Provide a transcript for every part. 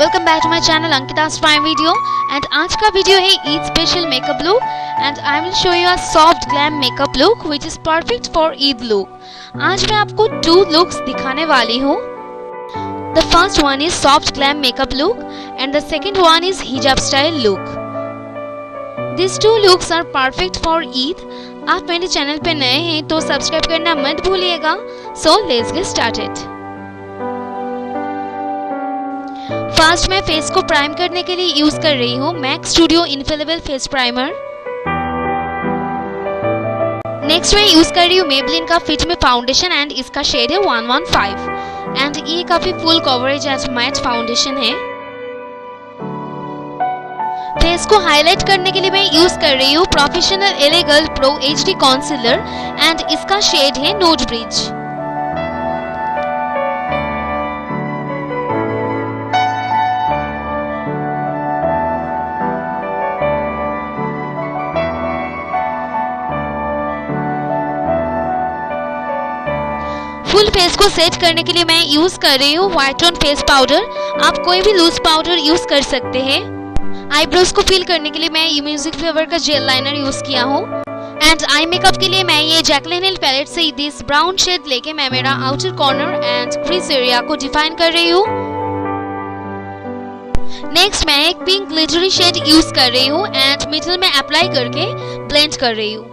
Welcome back to my channel Ankita's prime video and आज का video है Eid special makeup look and I will show you a soft glam makeup look which is perfect for Eid look. आज मैं आपको 2 looks दिखाने वाली हूँ। The first one is soft glam makeup look and the second one is hijab style look. These 2 looks are perfect for Eid। आप मेरे channel पे नए हैं तो सब्सक्राइब करना मत भूलिएगा। So let's get started। First मैं फेस को प्राइम करने के लिए यूज कर रही हूँ MAC studio infallible face primer. Next मैं यूज कर रही हूँ मेबलिन का फिट मी फाउंडेशन एंड इसका शेड है 115 एंड ये काफी full coverage as matte foundation है। फेस को हाईलाइट करने के लिए मैं यूज कर रही हूँ professional LA girl pro HD concealer and इसका शेड है नोट ब्रिज। फुल फेस को सेट करने के लिए मैं यूज कर रही हूँ व्हाइट टोन फेस पाउडर। आप कोई भी लूज पाउडर यूज कर सकते हैं। आईब्रोज को फिल करने के लिए मैं म्यूजिक फ्लेवर का जेल लाइनर यूज किया हूँ एंड आई मेकअप के लिए मैं ये जैकलिन हिल पैलेट से दिस ब्राउन शेड लेके मैं मेरा outer corner and crease area को डिफाइन कर रही हूँ। नेक्स्ट मैं एक पिंक ग्लिटरी शेड यूज कर रही हूँ एंड मिडल में अप्लाई करके ब्लेंड कर रही हूँ।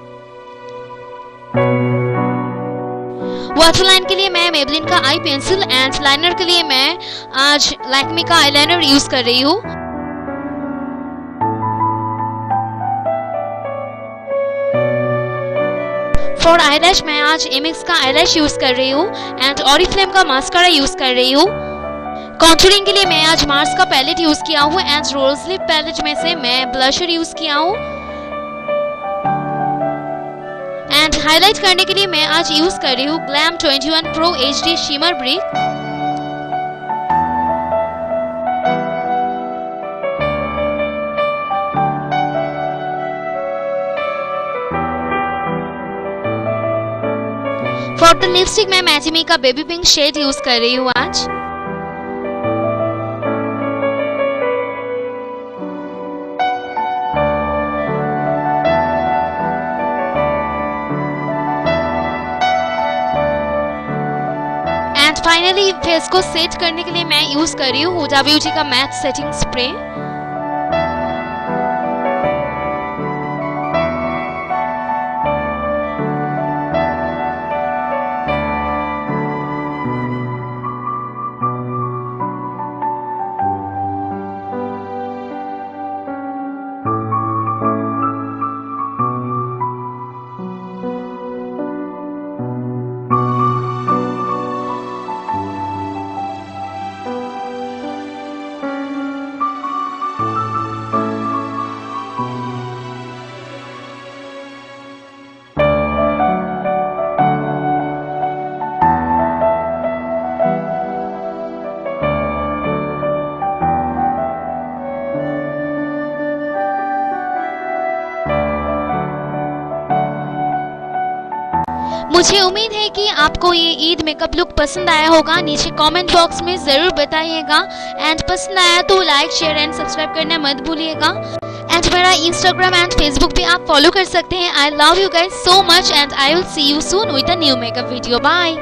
वाटरलाइन के लिए मैं मेबलिन का आई पेंसिल एंड लाइनर के लिए मैं आज लैक्मे का आईलाइनर यूज कर रही हूँ। फॉर आईलैश मैं आज MX का आईलैश यूज कर रही हूँ एंड ऑरिफ्लेम का मास्कारा यूज कर रही हूँ। कॉन्टूरिंग के लिए मैं आज मार्स का पैलेट यूज किया हूँ एंड रोज लिप पैलेट में से मैं ब्लशर यूज किया हूँ एंड हाईलाइट करने के लिए मैं आज यूज कर रही हूँ glam 21 pro HD shimmer brick. For the lipstick मैं मैजिमी का बेबी पिंक शेड यूज कर रही हूँ आज। एंड फाइनली फेस को सेट करने के लिए मैं यूज कर रही हूँ हुडा ब्यूटी का मैट सेटिंग स्प्रे। मुझे उम्मीद है कि आपको ये ईद मेकअप लुक पसंद आया होगा। नीचे कमेंट बॉक्स में जरूर बताइएगा एंड पसंद आया तो लाइक शेयर एंड सब्सक्राइब करना मत भूलिएगा एंड मेरा इंस्टाग्राम एंड फेसबुक पे आप फॉलो कर सकते हैं। I love you guys so much and I will see you soon with a new makeup video. Bye.